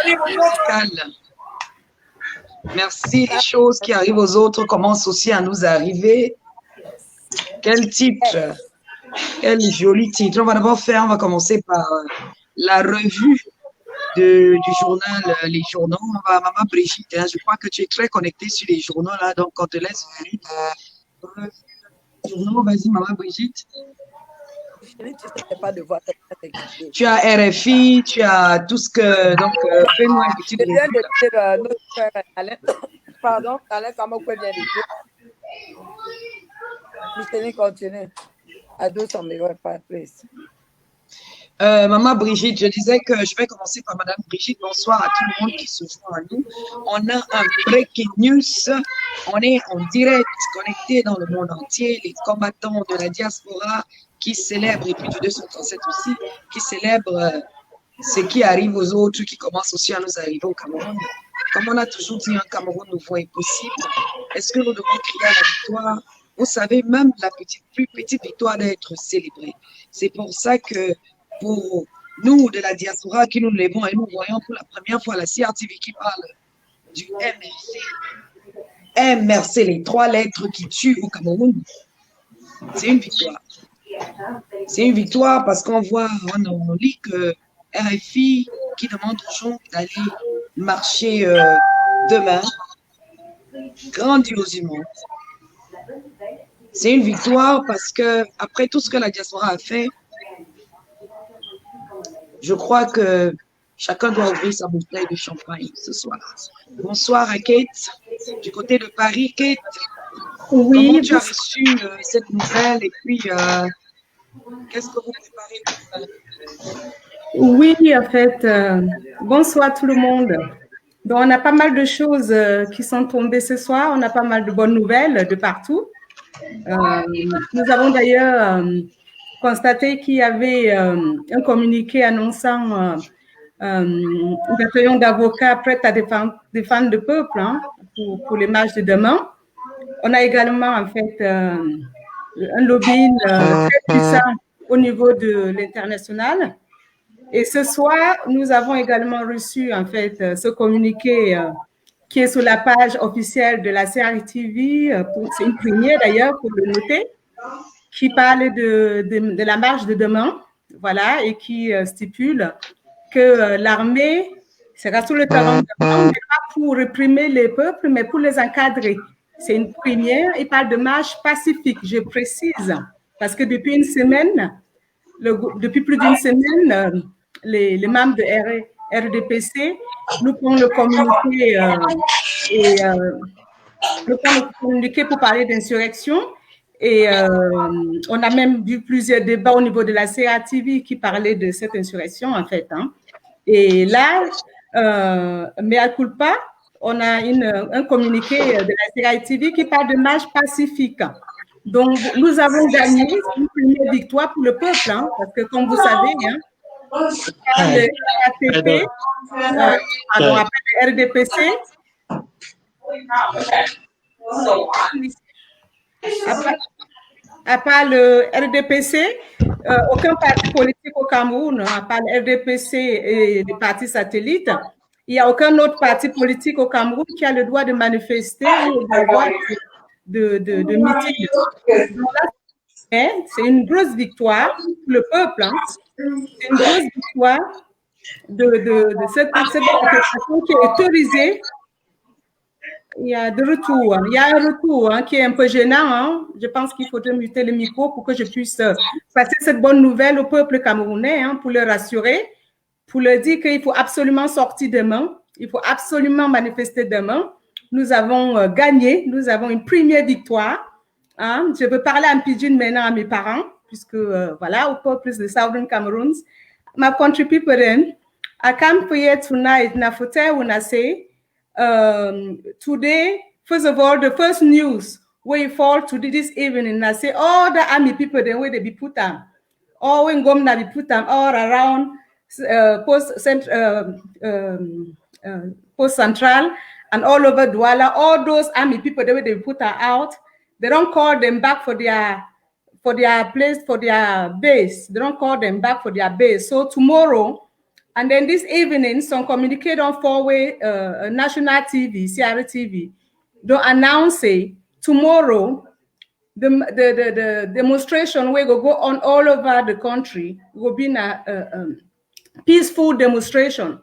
musicale. Merci, les choses qui arrivent aux autres commencent aussi à nous arriver. Quel titre, quel joli titre. On va commencer par la revue du journal Les Journaux. Maman Brigitte, hein, je crois que tu es très connectée sur les journaux, là, donc on te laisse venir. Journaux, vas-y, Maman Brigitte. Tu as RFI, tu as tout ce que... Donc, fais-nous un petit revue. Pardon, Alain, comment vous pouvez dire? Micheline, continue. I do some please. Maman Brigitte, je disais que je vais commencer par Madame Brigitte. Bonsoir à tout le monde qui se joint à nous. On a un breaking news. On est en direct, connecté dans le monde entier. Les combattants de la diaspora qui célèbrent, et puis du 237 aussi, qui célèbrent ce qui arrive aux autres, qui commencent aussi à nous arriver au Cameroun. Comme on a toujours dit, un Cameroun nouveau est possible. Est-ce que nous devons crier à la victoire? Vous savez, même la plus petite victoire doit être célébrée. C'est pour ça que pour nous de la diaspora qui nous levons et nous voyons pour la première fois la CRTV qui parle du MRC. MRC, les 3 lettres qui tuent au Cameroun. C'est une victoire. C'est une victoire parce qu'on voit, on lit que RFI qui demande aux gens d'aller marcher demain, grandiosement. C'est une victoire parce que après tout ce que la diaspora a fait, je crois que chacun doit ouvrir sa bouteille de champagne ce soir. Bonsoir à Kate, du côté de Paris. Kate, oui, comment tu as reçu cette nouvelle et puis qu'est-ce que vous préparez pour ça? Oui, en fait, bonsoir tout le monde. Donc, on a pas mal de choses qui sont tombées ce soir. On a pas mal de bonnes nouvelles de partout. Nous avons d'ailleurs constaté qu'il y avait un communiqué annonçant un bataillon d'avocats prêts à défendre le peuple pour les marches de demain. On a également, en fait, un lobbying très puissant au niveau de l'international. Et ce soir, nous avons également reçu, en fait, ce communiqué qui est sur la page officielle de la CRTV, c'est une première d'ailleurs, pour le noter, qui parle de la marche de demain, voilà, et qui stipule que l'armée sera sur le terrain de demain, mais pas pour réprimer les peuples, mais pour les encadrer. C'est une première, il parle de marche pacifique, je précise, parce que depuis une semaine, depuis plus d'une semaine, les membres de RDPC nous font le communiqué pour parler d'insurrection. Et on a même vu plusieurs débats au niveau de la CRTV qui parlaient de cette insurrection, en fait. Et là, mea culpa, on a un communiqué de la CRTV qui parle de marche pacifique. Donc, nous avons gagné une première victoire pour le peuple, parce que comme vous savez, le RATP, pardon, après le RDPC, à part le RDPC, aucun parti politique au Cameroun, à part le RDPC et les partis satellites, il n'y a aucun autre parti politique au Cameroun qui a le droit de manifester ou le droit de meeting. C'est une grosse victoire pour le peuple. C'est une grosse victoire de cette manifestation qui est autorisée. Il y a un retour qui est un peu gênant. Je pense qu'il faudrait muter le micro pour que je puisse passer cette bonne nouvelle au peuple camerounais, pour le rassurer, pour leur dire qu'il faut absolument sortir demain, il faut absolument manifester demain. Nous avons gagné, nous avons une première victoire. Je veux parler en pidgin maintenant à mes parents, puisque voilà, au peuple de Southern Cameroon. My country people then, I come here tonight, Nafote Unase. Today, first of all, the first news where you fall today this evening, and I say all the army people, then where they be put on, all when Gomna be put on all around Post Central and all over Douala, all those army people, the way they put her out, they don't call them back for their place, for their base. They don't call them back for their base. So tomorrow, And then this evening, some communicate on four-way national TV, CRTV, don't announce it tomorrow. The demonstration will go on all over the country. Will be a peaceful demonstration.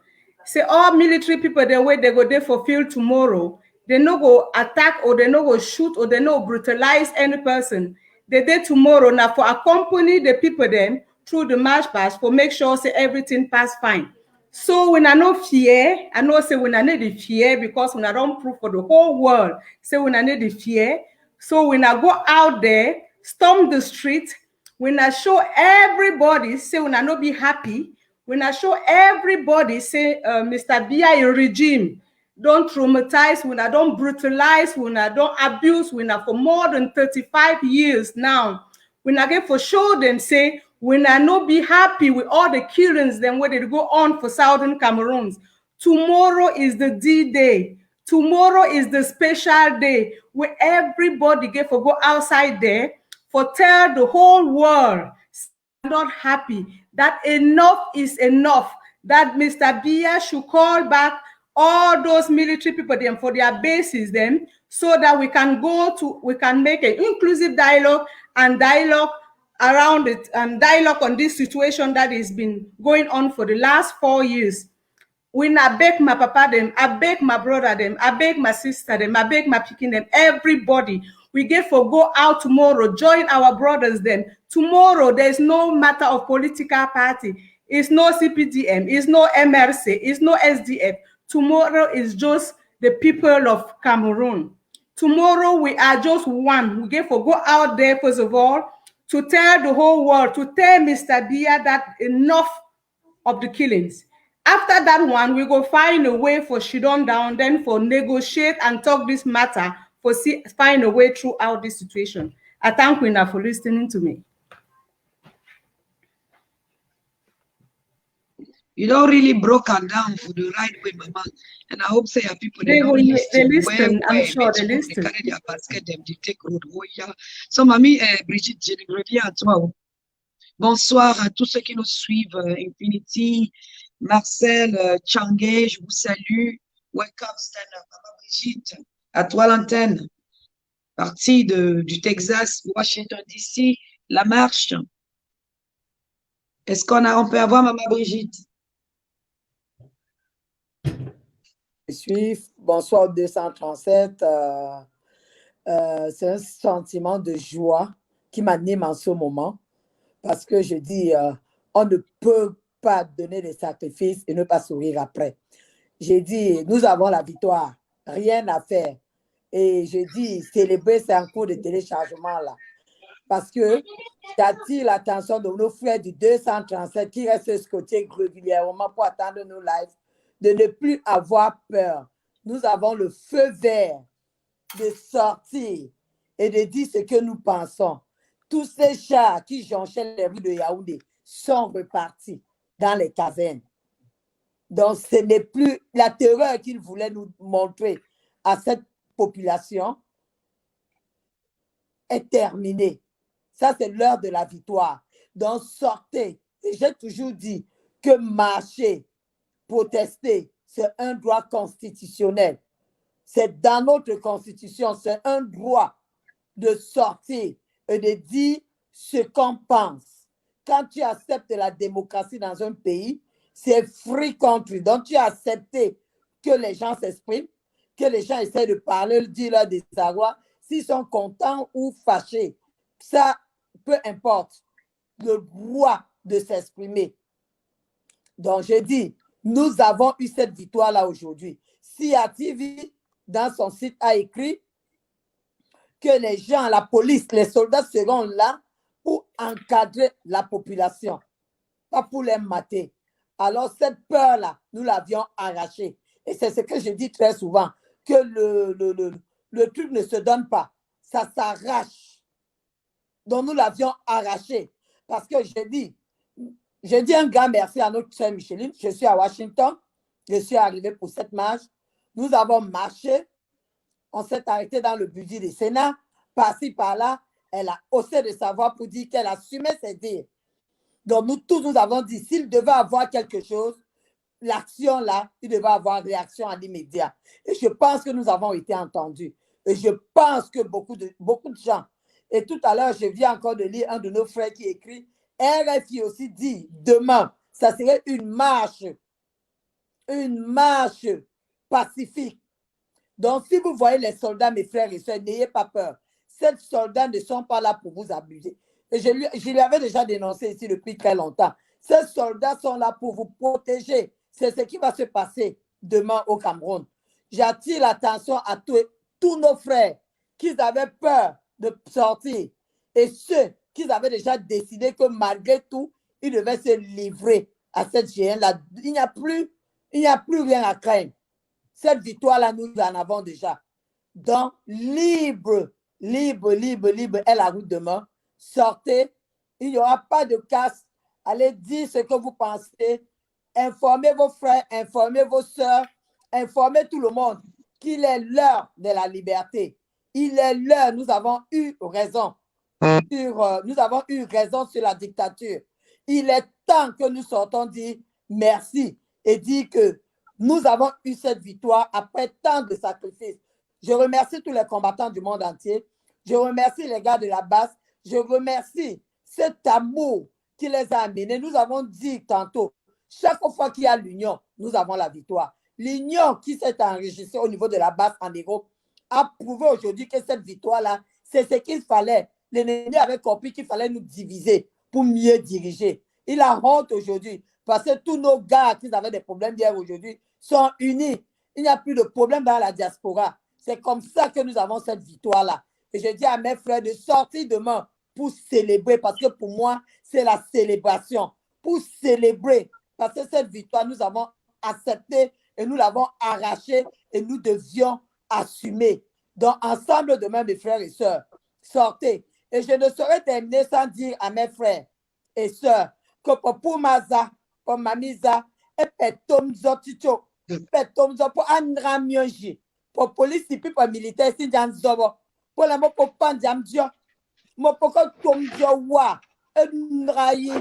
Say all military people, the way they go there for field tomorrow, they no go attack or they no go shoot or they no brutalize any person. They day tomorrow now for accompany the people then through the march past for make sure say everything pass fine. So when I no fear, I know say when I need the fear because when I don't prove for the whole world, say when I need the fear. So when I go out there, storm the street, when I show everybody, say when I no be happy, when I show everybody, say Mr. BI regime, don't traumatize, when I don't brutalize, when I don't abuse, when I for more than 35 years now, when I get for show them, say, when I no be happy with all the killings, then where they go on for Southern Cameroons. Tomorrow is the D-Day. Tomorrow is the special day where everybody get for go outside there for tell the whole world, not happy, that enough is enough, that Mr. Biya should call back all those military people them for their bases then, so that we can make an inclusive dialogue and dialogue around it and dialogue on this situation that has been going on for the last 4 years. When I beg my papa them, I beg my brother them, I beg my sister them, I beg my picking them, everybody. We get for go out tomorrow, join our brothers then. Tomorrow, there's no matter of political party. It's no CPDM, it's no MRC, it's no SDF. Tomorrow is just the people of Cameroon. Tomorrow, we are just one. We get for go out there, first of all, to tell the whole world, to tell Mr. Biya that enough of the killings. After that one, we go find a way for Shidon down, then for negotiate and talk this matter, for find a way throughout this situation. I thank you for listening to me. You don't really broken down for the right way, Mama. And I hope say people they listen. I'm sure they listen. They take road. So, Mamie, Brigitte, je reviens à toi. Bonsoir à tous ceux qui nous suivent, Infinity, Marcel, Tchangé, je vous salue. Welcome, stand up. Maman Brigitte, à toi l'antenne. Partie du Texas, Washington DC, la marche. Est-ce qu'on peut avoir Maman Brigitte? Je suis, bonsoir 237. C'est un sentiment de joie qui m'anime en ce moment parce que je dis, on ne peut pas donner des sacrifices et ne pas sourire après. J'ai dit, nous avons la victoire, rien à faire. Et je dis, célébrer, c'est un cours de téléchargement là. Parce que j'attire l'attention de nos frères du 237 qui restent scotchés régulièrement pour attendre nos lives, de ne plus avoir peur. Nous avons le feu vert de sortir et de dire ce que nous pensons. Tous ces chars qui jonchaient les rues de Yaoundé sont repartis dans les cavernes. Donc, ce n'est plus la terreur qu'ils voulaient nous montrer à cette population est terminée. Ça, c'est l'heure de la victoire. Donc, sortez. Et j'ai toujours dit que marcher, protester, c'est un droit constitutionnel. C'est dans notre constitution, c'est un droit de sortir et de dire ce qu'on pense. Quand tu acceptes la démocratie dans un pays, c'est free country. Donc, tu as accepté que les gens s'expriment, que les gens essaient de parler, dire leur désarroi, s'ils sont contents ou fâchés. Ça, peu importe, le droit de s'exprimer. Donc, je dis, nous avons eu cette victoire-là aujourd'hui. CRTV, dans son site, a écrit que les gens, la police, les soldats seront là pour encadrer la population, pas pour les mater. Alors, cette peur-là, nous l'avions arrachée. Et c'est ce que je dis très souvent, que le truc ne se donne pas, ça s'arrache. Donc, nous l'avions arraché. Parce que je dis un grand merci à notre sœur Micheline. Je suis à Washington. Je suis arrivée pour cette marche. Nous avons marché. On s'est arrêté dans le budget du Sénat. Par-ci, par-là, elle a haussé de sa voix pour dire qu'elle assumait ses dires. Donc, nous tous, nous avons dit, s'il devait avoir quelque chose, l'action là, il devait avoir réaction à l'immédiat. Et je pense que nous avons été entendus. Et je pense que beaucoup de gens, et tout à l'heure, je viens encore de lire un de nos frères qui écrit, RFI aussi dit, demain, ça serait une marche pacifique. Donc, si vous voyez les soldats, mes frères et sœurs, n'ayez pas peur. Ces soldats ne sont pas là pour vous abuser. Et je lui avais déjà dénoncé ici depuis très longtemps. Ces soldats sont là pour vous protéger. C'est ce qui va se passer demain au Cameroun. J'attire l'attention à tous nos frères qui avaient peur de sortir et ceux qui avaient déjà décidé que malgré tout, ils devaient se livrer à cette géante-là. Il n'y a plus rien à craindre. Cette victoire-là, nous en avons déjà. Donc, libre est la route demain. Sortez, il n'y aura pas de casse. Allez dire ce que vous pensez. Informez vos frères, informez vos sœurs, informez tout le monde qu'il est l'heure de la liberté. Il est l'heure, nous avons eu raison. Nous avons eu raison sur la dictature. Il est temps que nous sortons dire merci et dire que nous avons eu cette victoire après tant de sacrifices. Je remercie tous les combattants du monde entier. Je remercie les gars de la base. Je remercie cet amour qui les a amenés. Nous avons dit tantôt, chaque fois qu'il y a l'union, nous avons la victoire. L'union qui s'est enrichissée au niveau de la base en Europe a prouvé aujourd'hui que cette victoire-là, c'est ce qu'il fallait. L'ennemi avait compris qu'il fallait nous diviser pour mieux diriger. Il a honte aujourd'hui parce que tous nos gars qui avaient des problèmes hier aujourd'hui sont unis. Il n'y a plus de problème dans la diaspora. C'est comme ça que nous avons cette victoire-là. Et je dis à mes frères de sortir demain pour célébrer, parce que pour moi, c'est la célébration. Pour célébrer, parce que cette victoire, nous avons accepté et nous l'avons arrachée et nous devions assumer. Donc, ensemble demain, mes frères et sœurs, sortez. Et je ne saurais terminer sans dire à mes frères et sœurs que pour Maza, pour Mamiza, et Petomzo Ticho, Petomzo pour Andra Mionji, pour police et pour militaire, si j'en zobo, pour la mot pour Pandjamdio, mon poko Tomzo Wa, Ndrayi,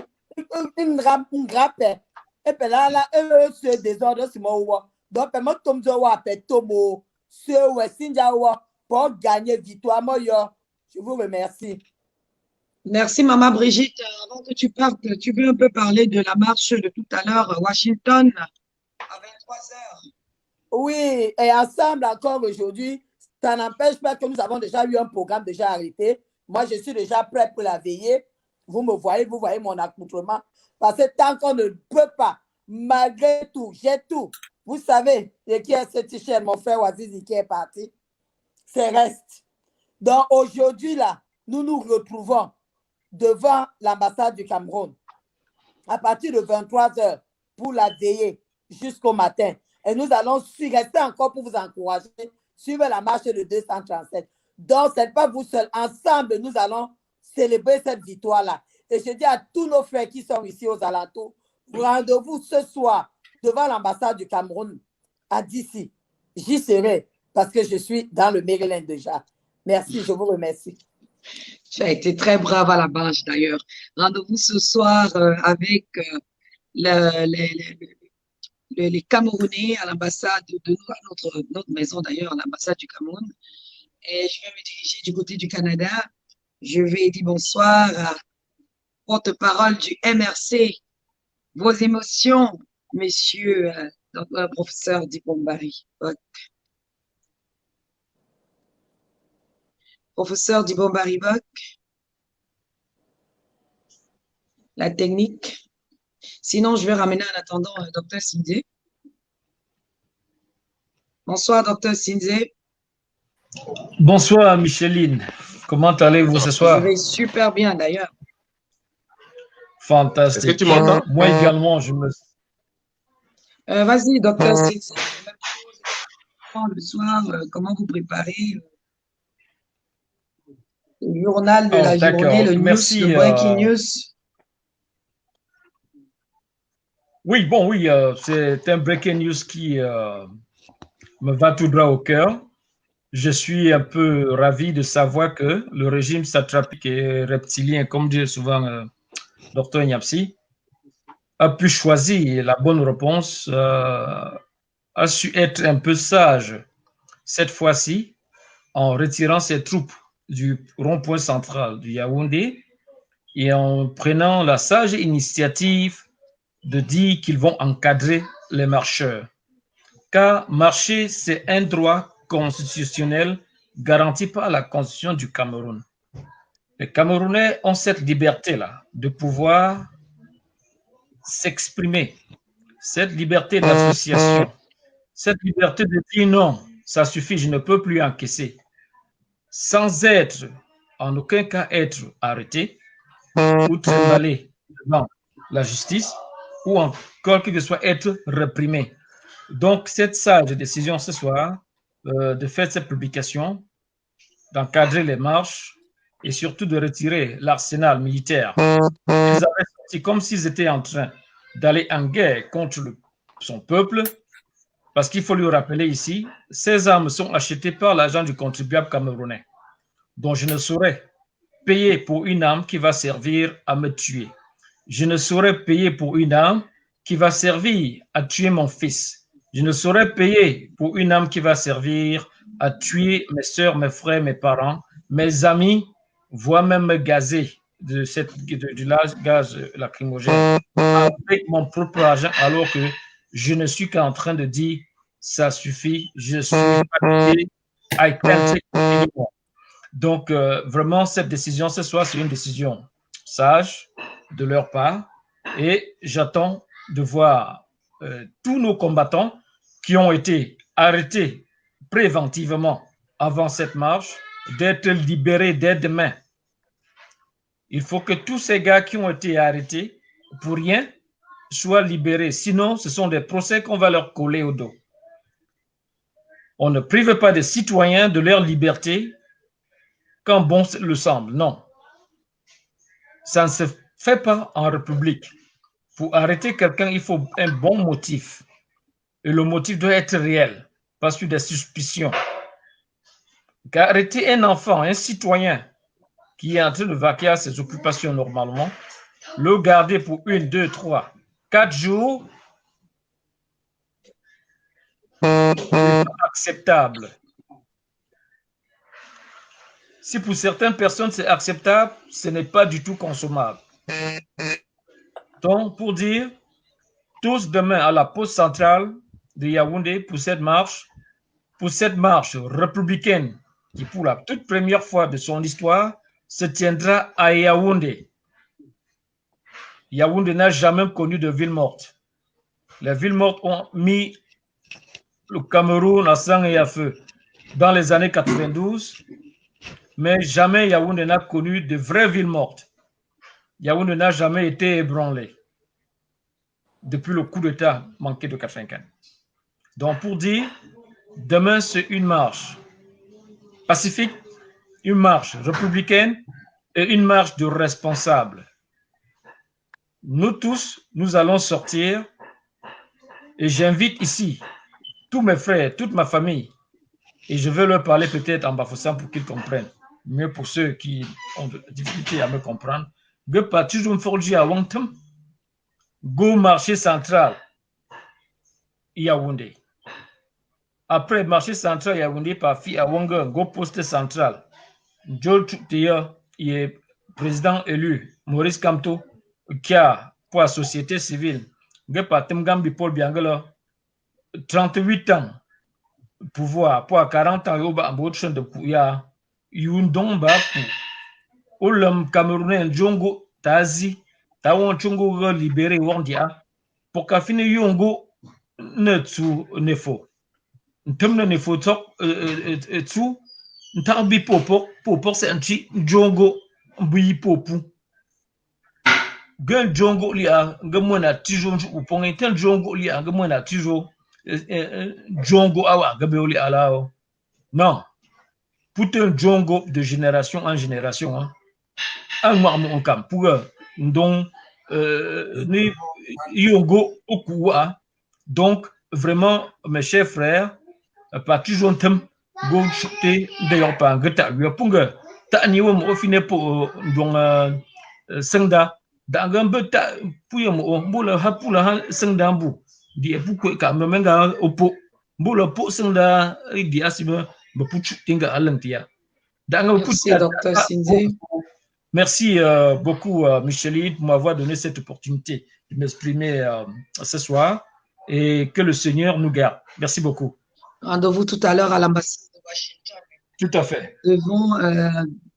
Ndrape, et puis là, ce désordre, c'est moi. Donc, moi, Tomzo Wa, Petomo, ce Wessinjawa, pour gagner victoire, moi, je vous remercie. Merci, Maman Brigitte. Avant que tu partes, tu veux un peu parler de la marche de tout à l'heure, Washington, à 23 heures. Oui, et ensemble encore aujourd'hui, ça n'empêche pas que nous avons déjà eu un programme déjà arrêté. Moi, je suis déjà prêt pour la veiller. Vous me voyez, vous voyez mon accoutrement. Parce que tant qu'on ne peut pas, malgré tout, j'ai tout. Vous savez, qui est ce t-shirt, mon frère Wazizi qui est parti, c'est reste. Donc aujourd'hui, là, nous nous retrouvons devant l'ambassade du Cameroun à partir de 23 heures pour la veiller jusqu'au matin. Et nous allons rester encore pour vous encourager, suivre la marche de 237. Donc, ce n'est pas vous seuls. Ensemble, nous allons célébrer cette victoire-là. Et je dis à tous nos frères qui sont ici aux alentours, rendez-vous ce soir devant l'ambassade du Cameroun à DC. J'y serai parce que je suis dans le Maryland déjà. Merci, je vous remercie. Tu as été très brave à la bâche d'ailleurs. Rendez-vous ce soir avec les Camerounais à l'ambassade de notre maison d'ailleurs, à l'ambassade du Cameroun. Et je vais me diriger du côté du Canada. Je vais dire bonsoir à porte-parole du MRC. Vos émotions, messieurs, professeur Dibombari. Professeur Dibombari Bok, la technique. Sinon, je vais ramener en attendant Dr Sinzé. Bonsoir, Dr Sinzé. Bonsoir, Micheline. Comment allez-vous ce soir? Je vais super bien, d'ailleurs. Fantastique. Est-ce que tu m'entends? Moi également, je me... Vas-y, Dr Sinzé. Le soir, comment vous préparez le journal de la journée, le Merci, news, le breaking news? Oui, bon, oui, c'est un breaking news qui me va tout droit au cœur. Je suis un peu ravi de savoir que le régime satrapique et reptilien, comme dit souvent Dr Nyapsi, a pu choisir la bonne réponse, a su être un peu sage cette fois-ci en retirant ses troupes du rond-point central du Yaoundé et en prenant la sage initiative de dire qu'ils vont encadrer les marcheurs. Car marcher, c'est un droit constitutionnel garanti par la Constitution du Cameroun. Les Camerounais ont cette liberté-là de pouvoir s'exprimer, cette liberté d'association, cette liberté de dire non, ça suffit, je ne peux plus encaisser, sans être, en aucun cas, être arrêté ou trimballer devant la justice ou encore que soit être reprimé. Donc, cette sage décision ce soir de faire cette publication, d'encadrer les marches et surtout de retirer l'arsenal militaire. Ils avaient sorti comme s'ils étaient en train d'aller en guerre contre son peuple, parce qu'il faut lui rappeler ici, ces armes sont achetées par l'argent du contribuable camerounais, dont je ne saurais payer pour une arme qui va servir à me tuer. Je ne saurais payer pour une arme qui va servir à tuer mon fils. Je ne saurais payer pour une arme qui va servir à tuer mes soeurs, mes frères, mes parents, mes amis, voire même me gazer du gaz lacrymogène avec mon propre argent, alors que je ne suis qu'en train de dire ça suffit, je suis fatigué, I can't take it anymore. Donc, vraiment, cette décision ce soir, c'est une décision sage de leur part et j'attends de voir tous nos combattants qui ont été arrêtés préventivement avant cette marche d'être libérés dès demain. Il faut que tous ces gars qui ont été arrêtés pour rien soient libérés. Sinon, ce sont des procès qu'on va leur coller au dos. On ne prive pas des citoyens de leur liberté quand bon le semble. Non. Ça ne se fait pas en République. Pour arrêter quelqu'un, il faut un bon motif. Et le motif doit être réel, pas sur des suspicions. Car arrêter un enfant, un citoyen qui est en train de vaquer à ses occupations normalement, le garder pour 1, 2, 3, 4 jours, c'est pas acceptable. Si pour certaines personnes c'est acceptable, ce n'est pas du tout consommable. Donc, pour dire, tous demain à la poste centrale de Yaoundé pour cette marche républicaine qui, pour la toute première fois de son histoire, se tiendra à Yaoundé. Yaoundé n'a jamais connu de ville morte. Les villes mortes ont mis le Cameroun à sang et à feu dans les années 92, mais jamais Yaoundé n'a connu de vraies villes mortes. Yaoundé n'a jamais été ébranlé depuis le coup d'État manqué de 95. Donc, pour dire, demain, c'est une marche pacifique, une marche républicaine et une marche de responsables. Nous tous, nous allons sortir et j'invite ici tous mes frères, toute ma famille, et je vais leur parler peut-être en bafoussant pour qu'ils comprennent. Mieux pour ceux qui ont de difficultés à me comprendre. Je partir d'une forge à Wangtam, go marché central Yaoundé. Après marché central Yaoundé, par fi à Wanga, go poste central. Joel Tutia, il est président élu, Maurice Kamto, qui a pour la société civile, je partim Gambi Paul Biangala, 38 ans, pouvoir, pour 40 ans, il y a un autre de Kouya, Yundong Baku, Olam Camerounais, Djongo, Tazi, Tawon Chongo libéré, Wandia, pour qu'à finir Yongo, ne tu ne faut. Ntemne ne faut tu, Ntarbi Popo, c'est un petit Djongo, Bui Popu. Gan Djongo lia, Gamona Tijon, ou pour un tel Djongo lia, Gamona Tijo, Djongo Awa, Gabeoli Alao. Non. Pour un Djongo de génération en génération, hein. Un marmon cam, pour donc, ni Yongo Okuwa. Donc, vraiment, mes chers frères, pas toujours thème, go chuté, d'ailleurs pas un gata, lui a punga, ta niveau au fine pour donc, Senda, dans un peu pour le hapula sendambu di epuku ka memenga opo bula po senda di asime bepuchu tinga alantia. Merci, Dr. Cindy. Merci beaucoup, Micheline, pour m'avoir donné cette opportunité de m'exprimer ce soir et que le Seigneur nous garde. Merci beaucoup. Rendez-vous tout à l'heure à l'ambassade de Washington. Tout à fait. Devant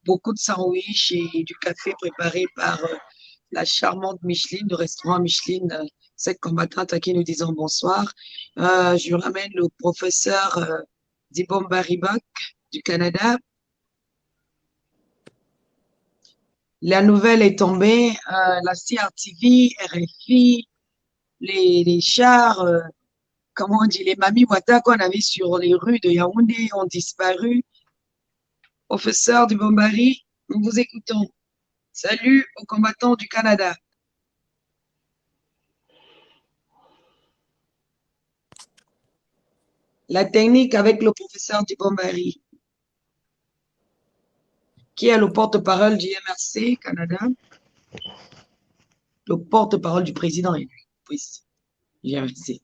beaucoup de sandwichs et du café préparé par la charmante Micheline, du restaurant Micheline, cette combattante à qui nous disons bonsoir. Je ramène le professeur Dibomba Ribak du Canada. La nouvelle est tombée, la CRTV, RFI, les chars, comment on dit, les mamies Wata qu'on avait sur les rues de Yaoundé ont disparu. Professeur du Bombari, nous vous écoutons. Salut aux combattants du Canada. La technique avec le professeur du Bombari. Qui est le porte-parole du MRC Canada? Le porte-parole du président est lui. Oui, GMRC.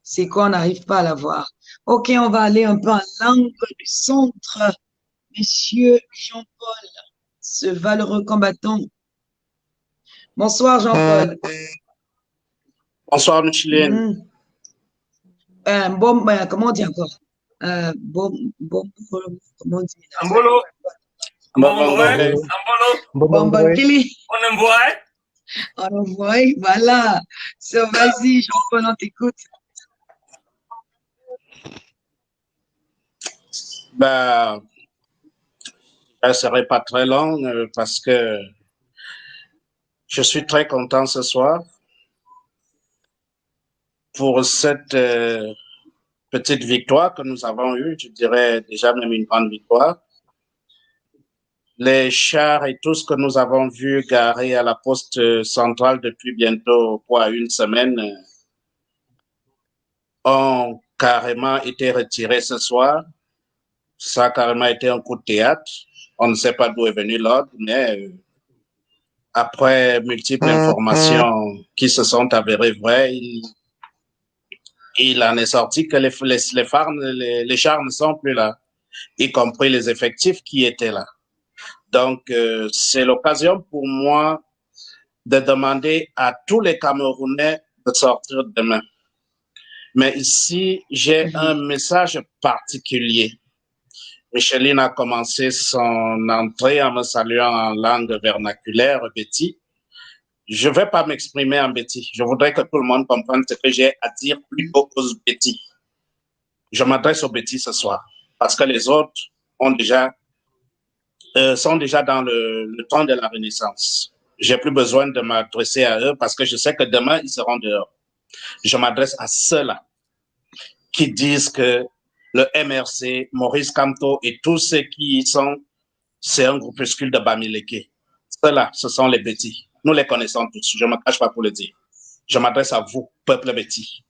C'est quoi, on n'arrive pas à la voir. Ok, on va aller un peu en langue du centre. Monsieur Jean-Paul, ce valeureux combattant. Bonsoir, Jean-Paul. Bonsoir, Micheline. Comment on dit encore? Comment on dit? Ambolo. Bombakili. On envoie, voilà. So, vas-y, Jean-Paul, on t'écoute. Ben, je ne serai pas très long parce que je suis très content ce soir pour cette petite victoire que nous avons eue, je dirais déjà même une grande victoire. Les chars et tout ce que nous avons vu garés à la poste centrale depuis bientôt une semaine ont carrément été retirés ce soir. Ça a carrément été un coup de théâtre. On ne sait pas d'où est venu l'ordre, mais après multiples informations qui se sont avérées vraies, il en est sorti que les chars ne sont plus là, y compris les effectifs qui étaient là. Donc, c'est l'occasion pour moi de demander à tous les Camerounais de sortir demain. Mais ici, j'ai un message particulier. Micheline a commencé son entrée en me saluant en langue vernaculaire, Betty. Je ne vais pas m'exprimer en Betty. Je voudrais que tout le monde comprenne ce que j'ai à dire plutôt aux Betty. Je m'adresse aux Betty ce soir parce que les autres ont déjà sont déjà dans le temps de la Renaissance. J'ai plus besoin de m'adresser à eux parce que je sais que demain, ils seront dehors. Je m'adresse à ceux-là qui disent que le MRC, Maurice Kamto et tous ceux qui y sont, c'est un groupuscule de Bamileke. Ceux-là, ce sont les Betty. Nous les connaissons tous. Je ne me cache pas pour le dire. Je m'adresse à vous, peuple Betty.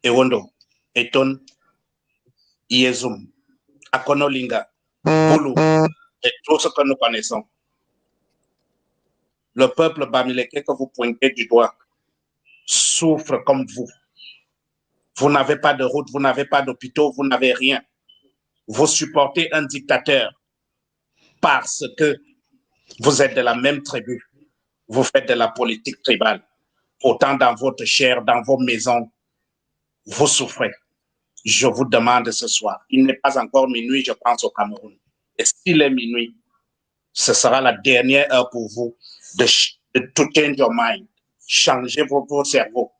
Ewondo, Eton, Iezum, Akonolinga, Boulou, et tout ce que nous connaissons. Le peuple Bamileke que vous pointez du doigt souffre comme vous. Vous n'avez pas de route, vous n'avez pas d'hôpitaux, vous n'avez rien. Vous supportez un dictateur parce que vous êtes de la même tribu. Vous faites de la politique tribale. Pourtant, dans votre chair, dans vos maisons, vous souffrez. Je vous demande ce soir, il n'est pas encore minuit, je pense, au Cameroun. Et s'il est minuit, ce sera la dernière heure pour vous de to change your mind, changer vos cerveaux.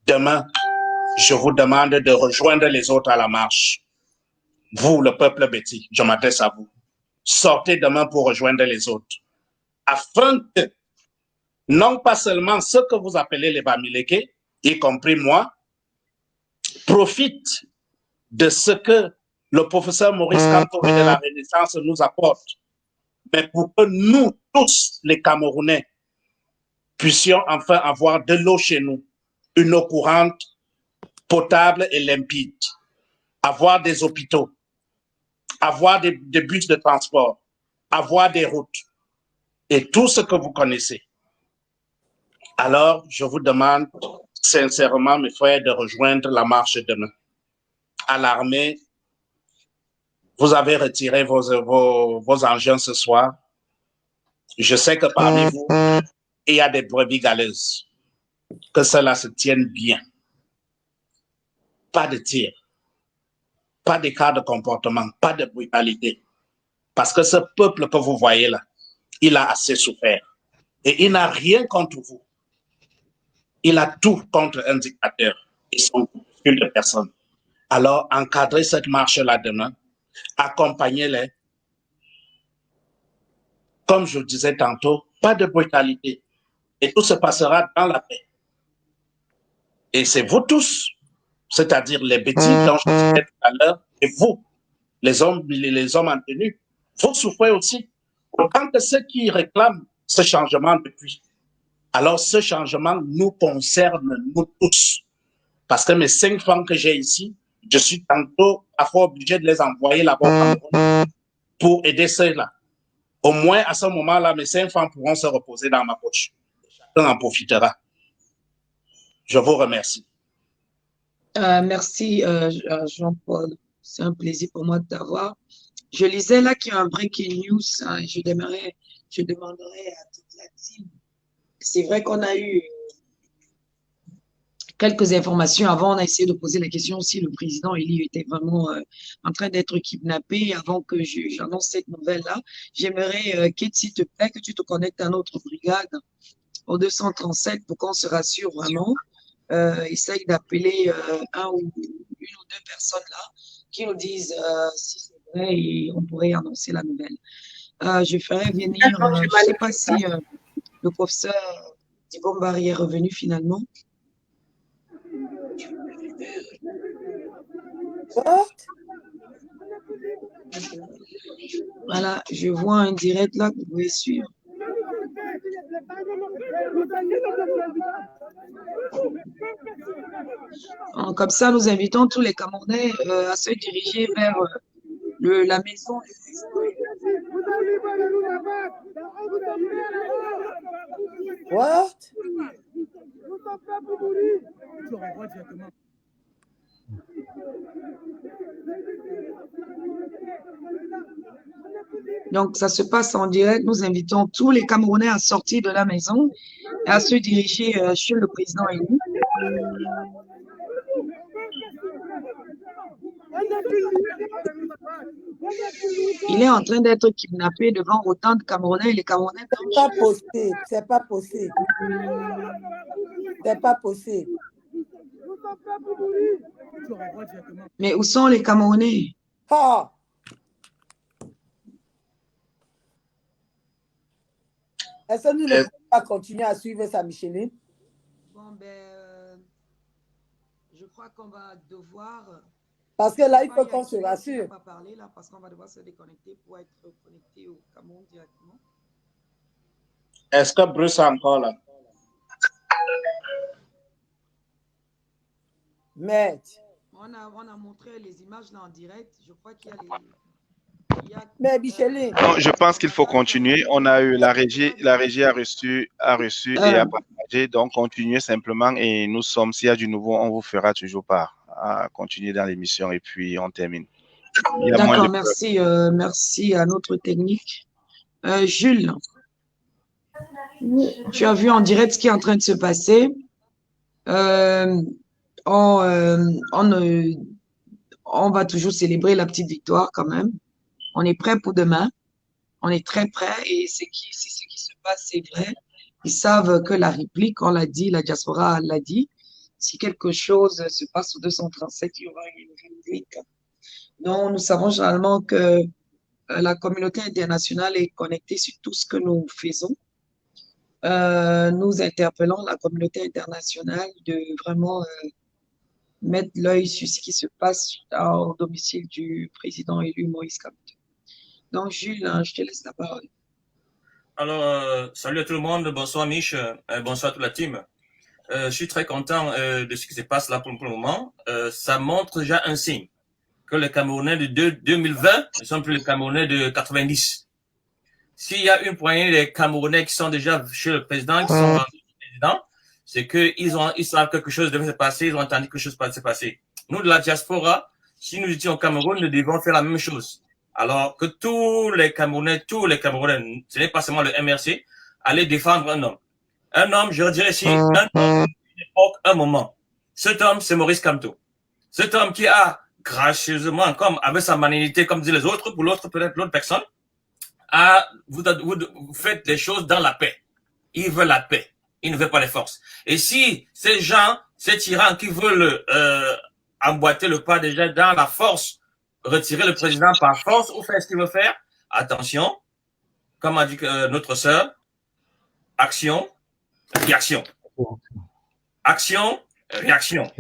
Demain, je vous demande de rejoindre les autres à la marche. Vous, le peuple Betty, je m'adresse à vous. Sortez demain pour rejoindre les autres. Afin que, non pas seulement ceux que vous appelez les Bamileke, y compris moi, profitent de ce que le professeur Maurice Kamto et de la Renaissance nous apporte, mais pour que nous, tous les Camerounais, puissions enfin avoir de l'eau chez nous, une eau courante, potable et limpide, avoir des hôpitaux, avoir des bus de transport, avoir des routes. et tout ce que vous connaissez. Alors, je vous demande sincèrement, mes frères, de rejoindre la marche demain. À l'armée, vous avez retiré vos engins ce soir. Je sais que parmi vous, il y a des brebis galeuses. Que cela se tienne bien. Pas de tir, pas d'écart de comportement, pas de brutalité. Parce que ce peuple que vous voyez là, il a assez souffert. Et il n'a rien contre vous. Il a tout contre un dictateur et son groupuscule de personnes. Alors, encadrez cette marche-là demain, accompagnez-les. Comme je disais tantôt, pas de brutalité. Et tout se passera dans la paix. Et c'est vous tous, c'est-à-dire les bêtises dont je disais tout à l'heure, et vous, les hommes en tenue, vous souffrez aussi. Autant que ceux qui réclament ce changement depuis. Alors, ce changement nous concerne, nous tous. Parce que mes 5 femmes que j'ai ici, je suis tantôt parfois obligé de les envoyer là-bas pour aider ceux-là. Au moins, à ce moment-là, mes 5 femmes pourront se reposer dans ma poche. Chacun en profitera. Je vous remercie. Merci, Jean-Paul. C'est un plaisir pour moi de t'avoir. Je lisais là qu'il y a un breaking news. Hein, je demanderai à toute la team. C'est vrai qu'on a eu quelques informations. Avant, on a essayé de poser la question si le président Élie était vraiment en train d'être kidnappé. Avant que j'annonce cette nouvelle-là, j'aimerais, Kate, s'il te plaît, que tu te connectes à notre brigade au 237 pour qu'on se rassure vraiment. Essaye d'appeler une ou deux personnes là qui nous disent si c'est vrai et on pourrait annoncer la nouvelle. Je ferai venir, je ne sais pas si le professeur Dibombari est revenu finalement. Voilà, je vois un direct là que vous pouvez suivre. Comme ça, nous invitons tous les Camerounais à se diriger vers la maison. What? Donc, ça se passe en direct. Nous invitons tous les Camerounais à sortir de la maison et à se diriger chez le président élu. Il est en train d'être kidnappé devant autant de Camerounais et les Camerounais. C'est pas possible, c'est pas possible. C'est pas possible. Mais où sont les Camerounais? Oh. Est-ce que nous ne pouvons pas continuer à suivre ça, Micheline? Bon, ben, je crois qu'on va devoir... Parce que là, il faut qu'on se rassure. On ne va pas parler là parce qu'on va devoir se déconnecter pour être connecté au Cameroun directement. Est-ce que Bruce est encore là? Mais on a montré les images là en direct. Je crois qu'il y a les... Mais Micheline. Non, je pense qu'il faut continuer. On a eu la régie a reçu et a partagé. Donc, continuez simplement et nous sommes, s'il y a du nouveau, on vous fera toujours part. À continuer dans l'émission et puis on termine. D'accord, merci. Merci à notre technique. Jules, tu as vu en direct ce qui est en train de se passer. On va toujours célébrer la petite victoire quand même. On est prêt pour demain. On est très prêt et c'est ce qui se passe, c'est vrai. Ils savent que la réplique, on l'a dit, la diaspora l'a dit. Si quelque chose se passe au 237, il y aura une réplique. Donc, nous savons généralement que la communauté internationale est connectée sur tout ce que nous faisons. Nous interpellons la communauté internationale de vraiment mettre l'œil sur ce qui se passe au domicile du président élu Moïse Kamto. Donc, Jules, je te laisse la parole. Alors, salut à tout le monde, bonsoir Mich, bonsoir à toute la team. Je suis très content de ce qui se passe là pour le moment. Ça montre déjà un signe que les Camerounais de 2020 ne sont plus les Camerounais de 90. S'il y a une poignée de Camerounais qui sont déjà chez le président, qui sont rendus au président, c'est qu'ils savent quelque chose devait se passer, ils ont entendu que quelque chose se passer. Nous, de la diaspora, si nous étions au Cameroun, nous devons faire la même chose. Alors que tous les Camerounais, ce n'est pas seulement le MRC, aller défendre un homme. Un homme, je dirais ici, un homme, une époque, un moment. Cet homme, c'est Maurice Kamto. Cet homme qui a gracieusement, comme avec sa magnanimité, comme disent les autres, pour l'autre, peut-être l'autre personne, vous faites les choses dans la paix. Il veut la paix. Il ne veut pas les forces. Et si ces gens, ces tyrans qui veulent emboîter le pas déjà dans la force, retirer le président par force ou faire ce qu'il veut faire, attention, comme a dit notre sœur, action, réaction. Action, réaction.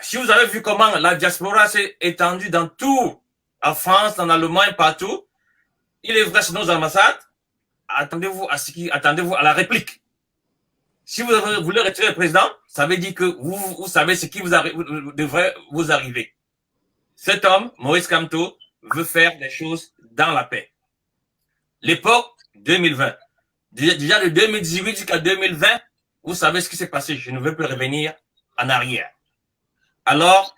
Si vous avez vu comment la diaspora s'est étendue dans tout, en France, en Allemagne, partout, il est vrai sur nos ambassades, attendez-vous à la réplique. Si vous voulez retirer le président, ça veut dire que vous savez ce qui devrait vous arriver. Cet homme, Maurice Kamto, veut faire des choses dans la paix. L'époque 2020. Déjà de 2018 jusqu'à 2020, vous savez ce qui s'est passé. Je ne veux plus revenir en arrière. Alors,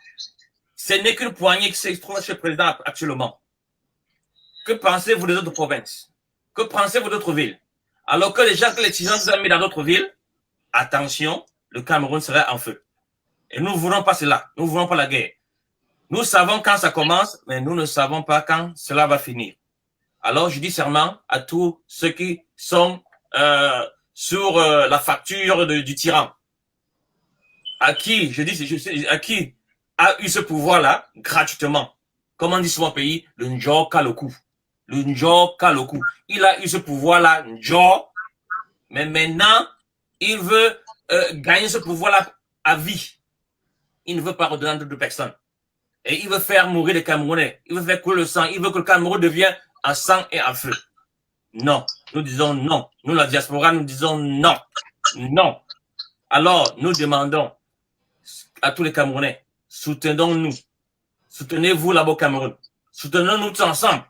ce n'est qu'une poignée qui se trouve chez le président actuellement. Que pensez-vous des autres provinces? Que pensez-vous d'autres villes? Alors que les gens, que les citoyens nous ont mis dans d'autres villes, attention, le Cameroun serait en feu. Et nous ne voulons pas cela. Nous ne voulons pas la guerre. Nous savons quand ça commence, mais nous ne savons pas quand cela va finir. Alors, je dis serment à tous ceux qui sont sur la facture du tyran. À qui a eu ce pouvoir-là gratuitement. Comme on dit sur mon pays, le Njo Kaloku. Le Njo Kaloku. Il a eu ce pouvoir-là, Njo, mais maintenant, il veut gagner ce pouvoir-là à vie. Il ne veut pas redonner de personnes. Et il veut faire mourir les Camerounais. Il veut faire couler le sang. Il veut que le Cameroun devienne en sang et en feu. Non. Nous disons non. Nous, la diaspora, nous disons non. Non. Alors, nous demandons à tous les Camerounais, soutenons-nous. Soutenez-vous là-bas au Cameroun. Soutenons-nous tous ensemble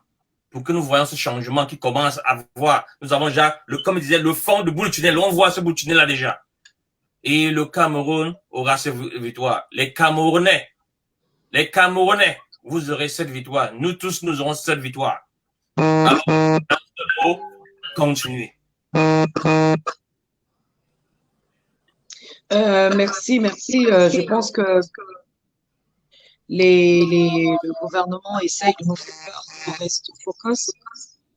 pour que nous voyons ce changement qui commence à voir. Nous avons déjà, comme je disais, le fond de bout de tunnel. On voit ce bout de tunnel là déjà. Et le Cameroun aura cette victoire. Les Camerounais, vous aurez cette victoire. Nous tous, nous aurons cette victoire. Alors, continuez. Merci. Je pense que le gouvernement essaye de nous faire qu'on reste focus.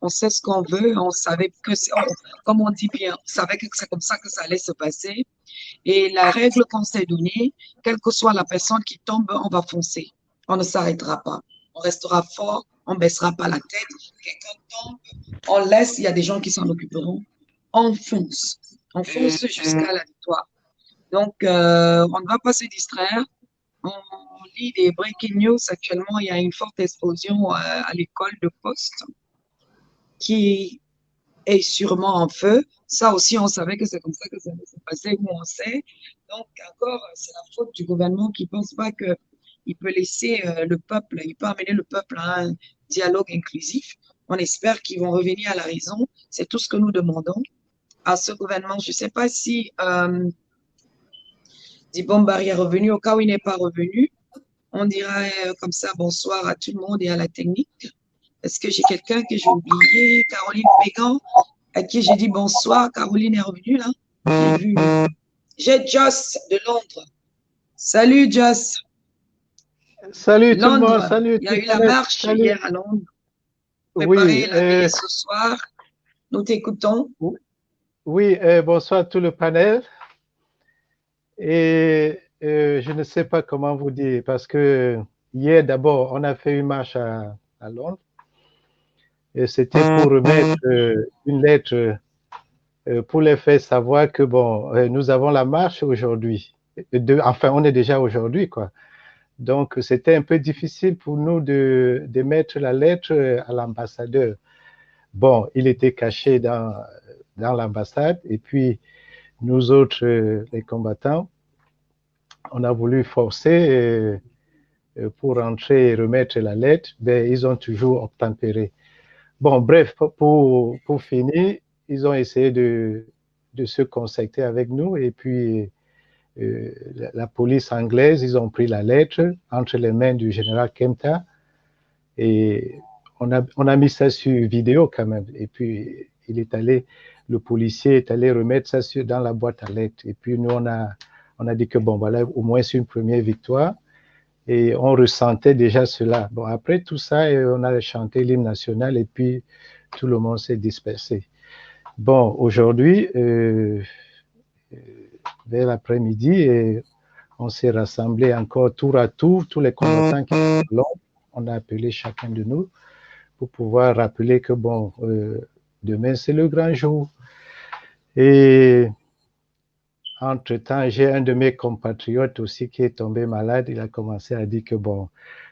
On sait ce qu'on veut. On savait que, comme on dit bien, on savait que c'est comme ça que ça allait se passer. Et la règle qu'on s'est donnée, quelle que soit la personne qui tombe, on va foncer. On ne s'arrêtera pas. On restera fort. On ne baissera pas la tête. Quelqu'un tombe, on laisse. Il y a des gens qui s'en occuperont. On fonce. On fonce jusqu'à la victoire. Donc, on ne va pas se distraire. On lit des breaking news. Actuellement, il y a une forte explosion à l'école de poste qui est sûrement en feu. Ça aussi, on savait que c'est comme ça que ça allait se passer, où on sait. Donc, encore, c'est la faute du gouvernement qui ne pense pas qu'il peut laisser le peuple, il peut amener le peuple à un dialogue inclusif. On espère qu'ils vont revenir à la raison. C'est tout ce que nous demandons à ce gouvernement. Je ne sais pas si Dibombarry est revenu. Au cas où il n'est pas revenu, on dira comme ça bonsoir à tout le monde et à la technique. Est-ce que j'ai quelqu'un que j'ai oublié? Caroline Pégan, à qui j'ai dit bonsoir. Caroline est revenue là. J'ai vu. J'ai Joss de Londres. Salut Joss. Salut Londres. Tout le monde, salut. Il y a eu la marche hier à Londres. Préparez la veille ce soir. Nous t'écoutons. Oui, bonsoir à tout le panel. Et je ne sais pas comment vous dire, parce que hier d'abord, on a fait une marche à Londres. Et c'était pour remettre une lettre pour les faire savoir que, bon, nous avons la marche aujourd'hui. Enfin, on est déjà aujourd'hui, quoi. Donc, c'était un peu difficile pour nous de mettre la lettre à l'ambassadeur. Bon, il était caché dans l'ambassade. Et puis, nous autres, les combattants, on a voulu forcer pour rentrer et remettre la lettre. Ben, ils ont toujours obtempéré. Bon, bref, pour finir, ils ont essayé de se contacter avec nous et puis la police anglaise, ils ont pris la lettre entre les mains du général Kempta et on a mis ça sur vidéo quand même. Et puis, le policier est allé remettre ça dans la boîte à lettres. Et puis, nous, on a dit que bon, voilà, au moins c'est une première victoire. Et on ressentait déjà cela. Bon, après tout ça, on a chanté l'hymne national et puis tout le monde s'est dispersé. Bon, aujourd'hui, vers l'après-midi, on s'est rassemblés encore tour à tour, tous les combattants qui sont là. On a appelé chacun de nous pour pouvoir rappeler que bon, demain c'est le grand jour. Et entre-temps, j'ai un de mes compatriotes aussi qui est tombé malade. Il a commencé à dire que bon,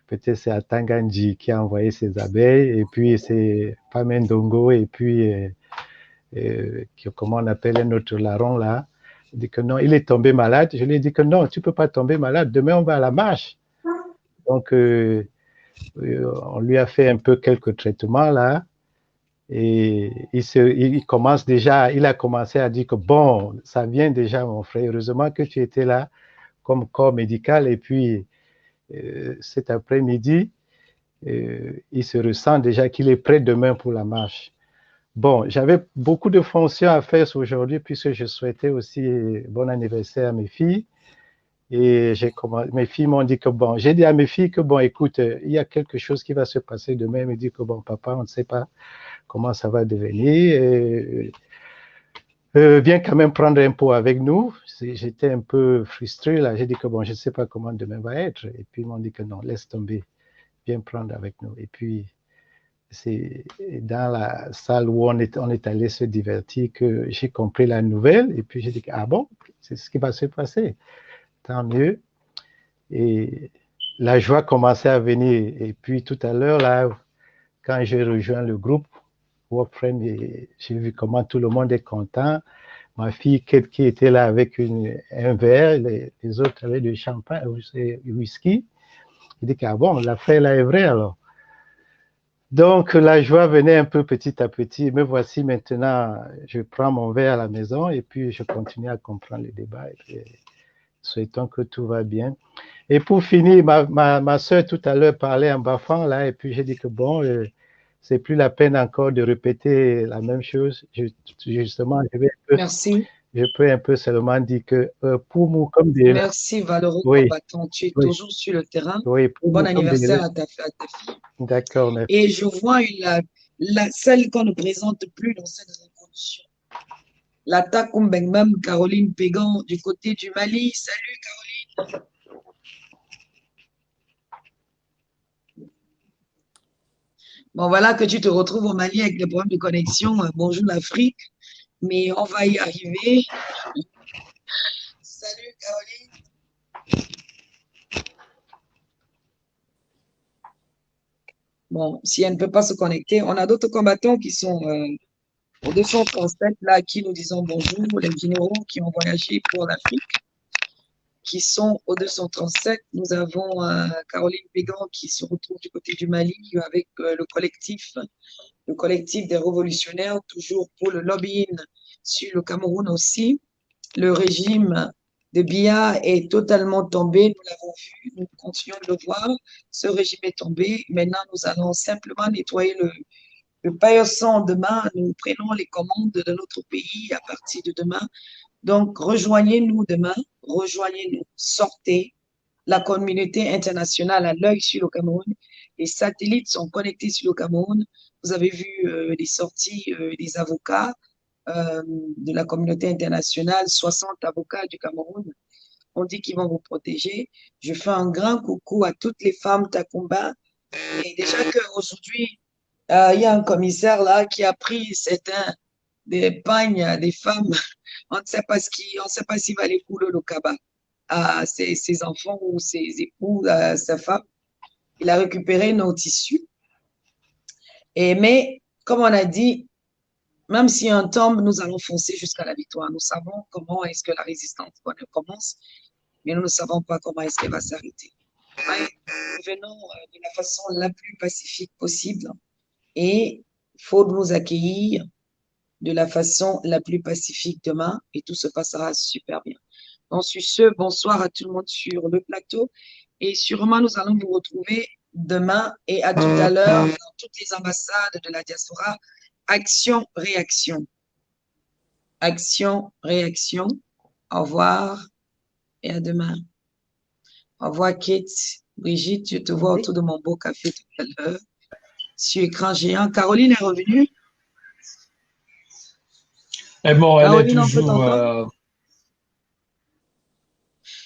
peut-être c'est Atangandji qui a envoyé ses abeilles, et puis c'est Pamendongo, et puis comment on appelle un autre larron là. Il dit que non, il est tombé malade. Je lui ai dit que non, tu ne peux pas tomber malade. Demain, on va à la marche. Donc, on lui a fait un peu quelques traitements là. Et il a commencé à dire que bon, ça vient déjà, mon frère. Heureusement que tu étais là comme corps médical. Et puis, cet après-midi, il se ressent déjà qu'il est prêt demain pour la marche. Bon, j'avais beaucoup de fonctions à faire aujourd'hui puisque je souhaitais aussi bon anniversaire à mes filles. Et mes filles m'ont dit que bon, j'ai dit à mes filles que bon, écoute, il y a quelque chose qui va se passer demain. Elles me disent que bon, papa, on ne sait pas comment ça va devenir. Viens quand même prendre un pot avec nous. J'étais un peu frustré là. J'ai dit que bon, je ne sais pas comment demain va être. Et puis ils m'ont dit que non, laisse tomber, viens prendre avec nous. Et puis c'est dans la salle où on est allé se divertir que j'ai compris la nouvelle. Et puis j'ai dit que ah bon, c'est ce qui va se passer. Tant mieux. Et la joie commençait à venir. Et puis tout à l'heure là, quand j'ai rejoint le groupe Warframe, j'ai vu comment tout le monde est content. Ma fille qui était là avec un verre, les autres avaient du champagne, du whisky. Il dit que ah bon, l'affaire là est vraie alors. Donc la joie venait un peu petit à petit. Me voici maintenant, je prends mon verre à la maison et puis je continue à comprendre le débat. Et puis, souhaitons que tout va bien. Et pour finir, ma soeur tout à l'heure parlait en bafant là, et puis j'ai dit que bon, c'est plus la peine encore de répéter la même chose. Justement, Merci. Je peux un peu seulement dire que pour nous, comme des... Merci, valeureux combattant. Tu es toujours sur le terrain. Oui, bon anniversaire à ta fille. D'accord, merci. Et je vois celle qu'on ne présente plus dans cette révolution. La Takumbengmam, Caroline Pégan, du côté du Mali. Salut, Caroline. Bon, voilà que tu te retrouves au Mali avec des problèmes de connexion. Bonjour l'Afrique. Mais on va y arriver. Salut, Caroline. Bon, si elle ne peut pas se connecter, on a d'autres combattants qui sont au 237, là, à qui nous disons bonjour, les généraux qui ont voyagé pour l'Afrique, qui sont au 237. Nous avons Caroline Pégan qui se retrouve du côté du Mali avec le collectif des révolutionnaires, toujours pour le lobbying sur le Cameroun aussi. Le régime de Biya est totalement tombé, nous l'avons vu, nous continuons de le voir. Ce régime est tombé. Maintenant, nous allons simplement nettoyer le paillasson demain. Nous prenons les commandes de notre pays à partir de demain. Donc, rejoignez-nous demain, rejoignez-nous, sortez. La communauté internationale a l'œil sur le Cameroun. Les satellites sont connectés sur le Cameroun. Vous avez vu les sorties des avocats de la communauté internationale, 60 avocats du Cameroun. On dit qu'ils vont vous protéger. Je fais un grand coucou à toutes les femmes Takumba. Et déjà qu'aujourd'hui, il y a un commissaire là qui a pris des pagnes des femmes. On ne sait pas s'il va les couler le cabas à ses enfants ou ses époux, à sa femme. Il a récupéré nos tissus. Mais, comme on a dit, même si on tombe, nous allons foncer jusqu'à la victoire. Nous savons comment est-ce que la résistance commence, mais nous ne savons pas comment est-ce qu'elle va s'arrêter. Venons de la façon la plus pacifique possible et faut nous accueillir de la façon la plus pacifique demain et tout se passera super bien. Donc, sur ce, bonsoir à tout le monde sur le plateau et sûrement nous allons vous retrouver demain et à tout à l'heure dans toutes les ambassades de la diaspora. Action, réaction. Action, réaction. Au revoir et à demain. Au revoir Kate. Brigitte, je te vois autour de mon beau café tout à l'heure. Sur écran géant. Caroline est revenue. Et bon, elle est Caroline, on peut toujours... t'entendre?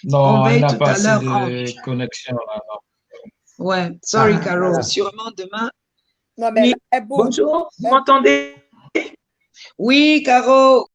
Non, On elle veille n'a tout pas à assez l'heure. de connexion. Là, non. Ouais, sorry Caro. voilà. Sûrement demain. Non, mais Oui. là, elle bouge. Bonjour, vous m'entendez? Oui, Caro.